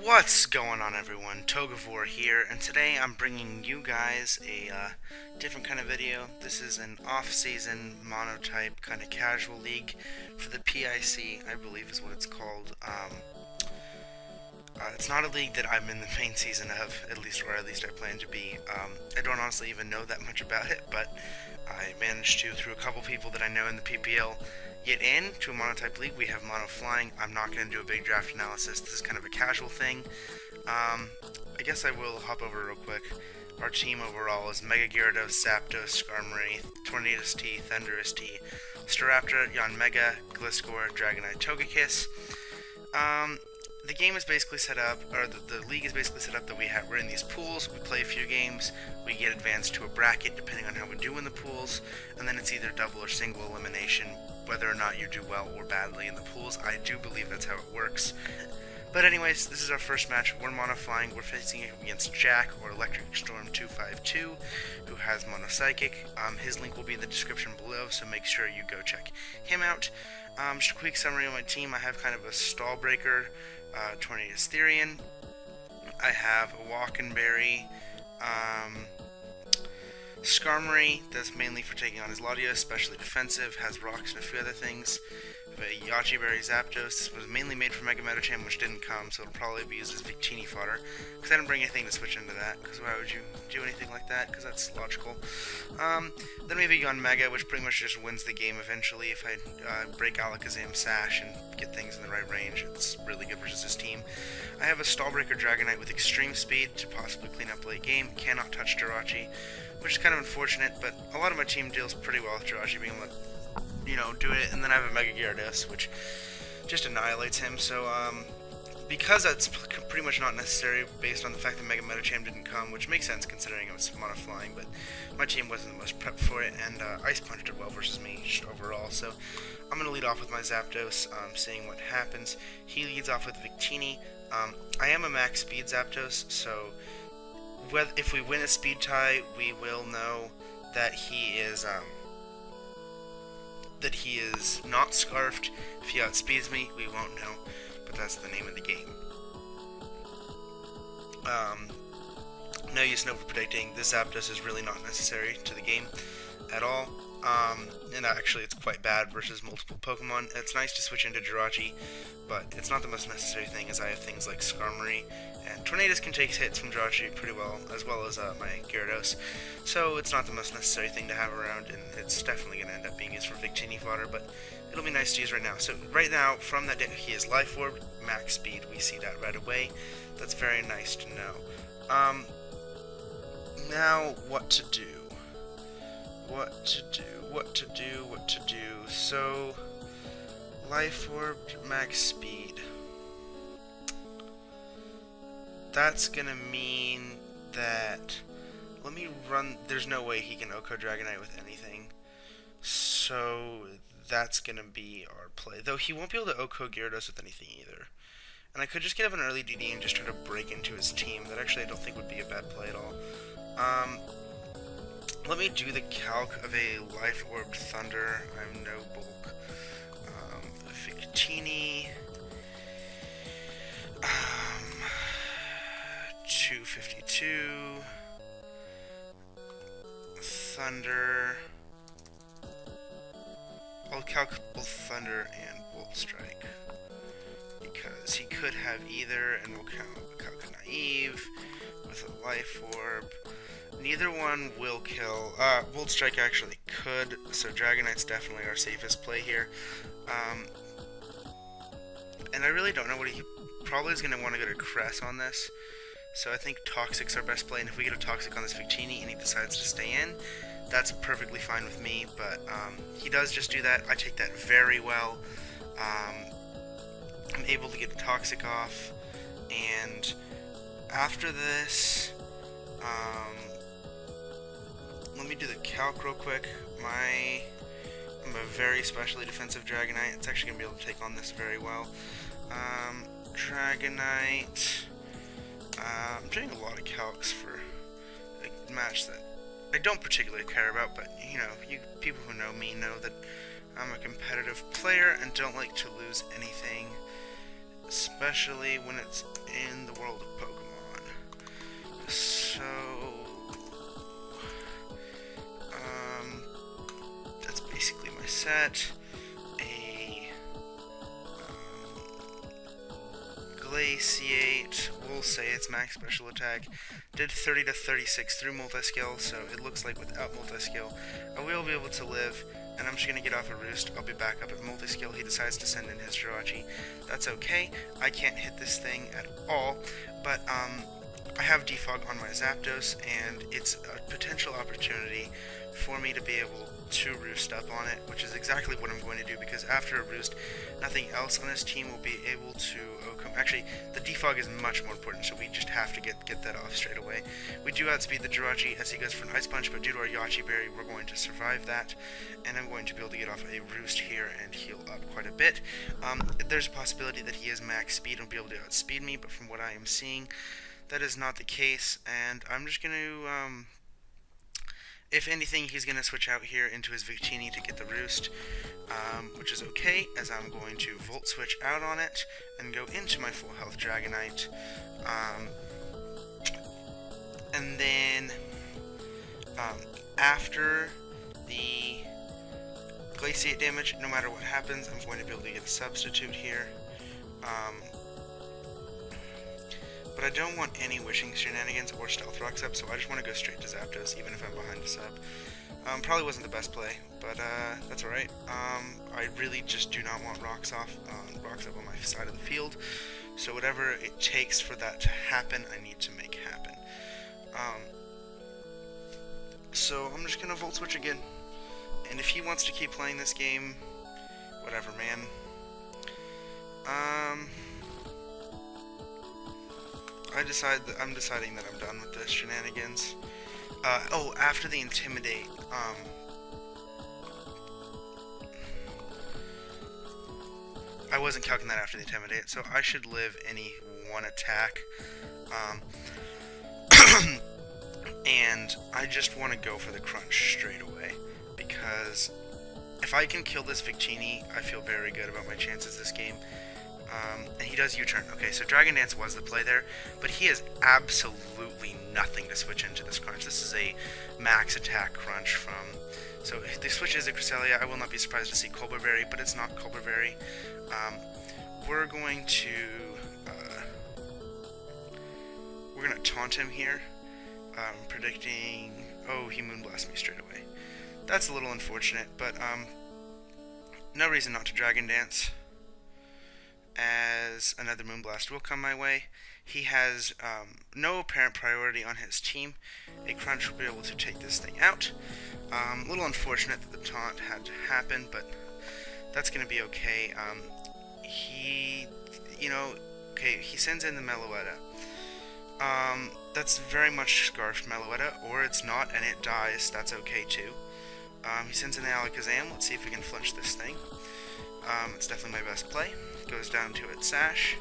What's going on, everyone? Togevoir here, and today I'm bringing you guys a different kind of video. This is an off-season monotype kind of casual league for the PIC, I believe is what it's called. It's not a league that I'm in the main season of, at least I plan to be. I don't honestly even know that much about it, but I managed to, through a couple people that I know in the PPL, get in to a monotype league. We have mono flying. I'm not going to do a big draft analysis. This is kind of a casual thing. I guess I will hop over real quick. Our team overall is Mega Gyarados, Zapdos, Skarmory, Tornadus T, Thundurus T, Staraptor, Yanmega, Gliscor, Dragonite, Togekiss. The game is basically set up, or the league is basically set up that we're in these pools, we play a few games, we get advanced to a bracket depending on how we do in the pools, and then it's either double or single elimination, whether or not you do well or badly in the pools. I do believe that's how it works. But anyways, this is our first match. We're mono flying. We're facing against Jack, or Electric Storm 252, who has Mono Psychic. His link will be in the description below, so make sure you go check him out. Just a quick summary of my team. I have kind of a stall breaker, Tornadus Therian. I have a Walkenberry, Skarmory, that's mainly for taking on his Latios, especially defensive, has rocks and a few other things. A Yachi Berry Zapdos. This was mainly made for Mega Metacham, which didn't come, so it'll probably be used as Victini fodder. Because I didn't bring anything to switch into that, because why would you do anything like that? Because that's logical. Then we have a Yanmega, which pretty much just wins the game eventually. If I break Alakazam Sash and get things in the right range, it's really good versus this team. I have a Stallbreaker Dragonite with extreme speed to possibly clean up late game. Cannot touch Jirachi, which is kind of unfortunate, but a lot of my team deals pretty well with Jirachi being able to, do it. And then I have a Mega Gyarados, which just annihilates him. So, because that's pretty much not necessary based on the fact that Mega Metacham didn't come, which makes sense considering it was mono flying, but my team wasn't the most prepped for it, and Ice Punch did well versus me just overall. So I'm going to lead off with my Zapdos, seeing what happens. He leads off with Victini. I am a max speed Zapdos, so if we win a speed tie, we will know that he is not scarfed. If he outspeeds me, we won't know, but that's the name of the game. No use in overpredicting. This Zapdos is really not necessary to the game at all. And actually it's quite bad versus multiple Pokemon. It's nice to switch into Jirachi, but it's not the most necessary thing, as I have things like Skarmory, and Tornadus can take hits from Jirachi pretty well, as my Gyarados. So it's not the most necessary thing to have around, and it's definitely going to end up being used for Victini fodder, but it'll be nice to use right now. So right now, from that deck, he is Life Orb, max speed, we see that right away. That's very nice to know. Now, what to do? So, Life Orb, max speed. That's gonna mean that, there's no way he can Oko Dragonite with anything. So, that's gonna be our play. Though he won't be able to Oko Gyarados with anything either. And I could just get up an early DD and just try to break into his team. That actually I don't think would be a bad play at all. Let me do the calc of a Life Orbed Thunder. I'm no bulk. Victini. 252. Thunder. I'll calc both Thunder and Bolt Strike, because he could have either, and we'll calc Naive with a Life Orb. Neither one will kill. Bolt Strike actually could, so Dragonite's definitely our safest play here. And I really don't know what he probably is going to want to go to Cress on this. So I think Toxic's our best play, and if we get a Toxic on this Victini and he decides to stay in, that's perfectly fine with me, but he does just do that. I take that very well. I'm able to get a Toxic off, and after this, let me do the calc real quick. I'm a very specially defensive Dragonite. It's actually going to be able to take on this very well. Dragonite. I'm doing a lot of calcs for a match that I don't particularly care about, but you people who know me know that I'm a competitive player and don't like to lose anything, especially when it's in the world of Pokemon. So, that's basically my set. Glaciate, we'll say its max special attack, did 30 to 36 through multi-skill, so it looks like without multi-skill I will be able to live, and I'm just going to get off a roost. I'll be back up at multi-skill. He decides to send in his Jirachi. That's okay, I can't hit this thing at all, but I have defog on my Zapdos, and it's a potential opportunity for me to be able to roost up on it, which is exactly what I'm going to do, because after a roost, nothing else on his team will be able to overcome. Actually, the defog is much more important, so we just have to get that off straight away. We do outspeed the Jirachi as he goes for an Ice Punch, but due to our Yachi Berry, we're going to survive that, and I'm going to be able to get off a roost here and heal up quite a bit. There's a possibility that he is max speed and will be able to outspeed me, but from what I am seeing, that is not the case, and I'm just going to, if anything, he's going to switch out here into his Victini to get the roost, which is okay, as I'm going to Volt Switch out on it and go into my full health Dragonite. And then, after the Glaciate damage, no matter what happens, I'm going to be able to get a substitute here. But I don't want any Wishing Shenanigans or Stealth Rocks up, so I just want to go straight to Zapdos, even if I'm behind a sub. Probably wasn't the best play, but that's alright. I really just do not want Rocks up on my side of the field, so whatever it takes for that to happen, I need to make happen. So I'm just going to Volt Switch again, and if he wants to keep playing this game, whatever, man. I'm deciding that I'm done with this shenanigans. After the Intimidate, I wasn't calculating that after the Intimidate, so I should live any one attack. And I just want to go for the Crunch straight away, because if I can kill this Victini, I feel very good about my chances this game. And he does U-turn. Okay, so Dragon Dance was the play there, but he has absolutely nothing to switch into this Crunch. This is a max attack Crunch from... So if the switch is a Cresselia, I will not be surprised to see Colbur Berry, but it's not Colbur Berry. We're going to taunt him here. Predicting... Oh, he Moonblast me straight away. That's a little unfortunate, but no reason not to Dragon Dance, as another Moonblast will come my way. He has no apparent priority on his team. A Crunch will be able to take this thing out. A little unfortunate that the taunt had to happen, but that's going to be okay. He sends in the Meloetta. That's very much Scarf Meloetta, or it's not and it dies. That's okay too. He sends in the Alakazam. Let's see if we can flinch this thing. It's definitely my best play. Goes down to its Sash.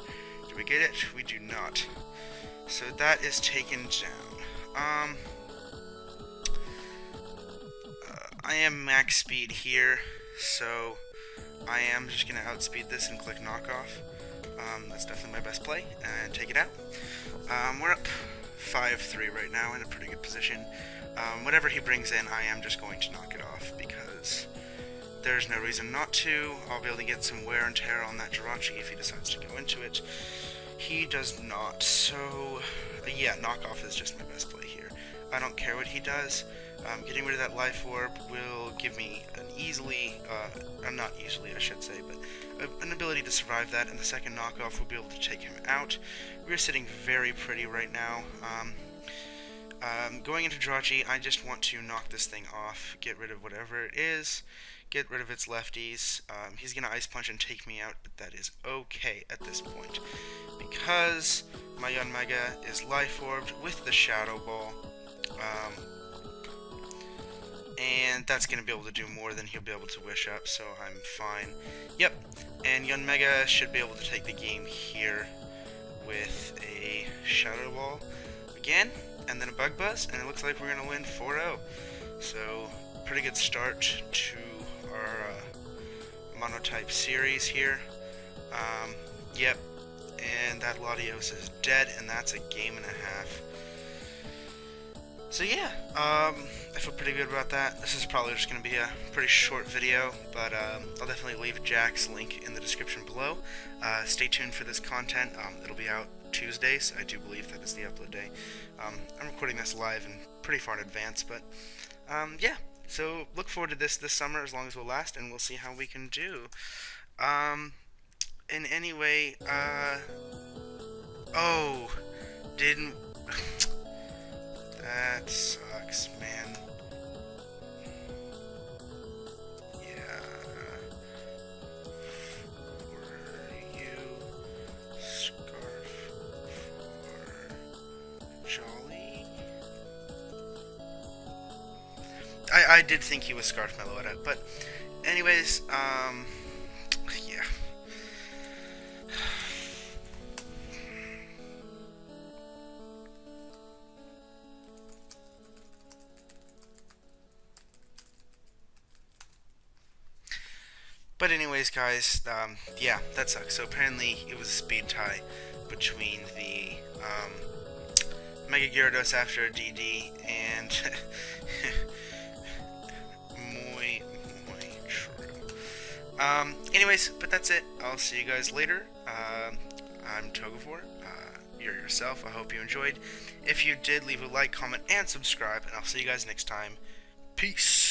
Do we get it? We do not. So that is taken down. I am max speed here, so I am just going to outspeed this and click knockoff. That's definitely my best play, and take it out. We're up 5-3 right now, in a pretty good position. Whatever he brings in, I am just going to knock it off, because there's no reason not to. I'll be able to get some wear and tear on that Jirachi if he decides to go into it. He does not, so yeah, knockoff is just my best play here. I don't care what he does. Getting rid of that Life Orb will give me an not easily I should say, but an ability to survive that, and the second knockoff will be able to take him out. We're sitting very pretty right now. Going into Jirachi, I just want to knock this thing off, get rid of whatever it is, get rid of its lefties. He's going to Ice Punch and take me out, but that is okay at this point, because my Yanmega is Life Orbed with the Shadow Ball, and that's going to be able to do more than he'll be able to wish up, so I'm fine. Yep, and Yanmega should be able to take the game here with a Shadow Ball again, and then a Bug Buzz, and it looks like we're going to win 4-0. So, pretty good start to our Monotype series here. Yep, and that Latios is dead, and that's a game and a half. So yeah, I feel pretty good about that. This is probably just going to be a pretty short video, but I'll definitely leave Jack's link in the description below. Stay tuned for this content. It'll be out Tuesdays. I do believe that is the upload day. I'm recording this live and pretty far in advance, but yeah. So look forward to this summer as long as we'll last, and we'll see how we can do. And anyway, oh, didn't... That sucks, man. Yeah. Were you Scarf for Jolly? I did think he was Scarf Meloetta, but anyways, yeah. But anyways, guys, yeah, that sucks. So apparently it was a speed tie between the Mega Gyarados after a DD and muy true. Anyways, but that's it. I'll see you guys later. I'm Togevoir. You're yourself. I hope you enjoyed. If you did, leave a like, comment, and subscribe, and I'll see you guys next time. Peace.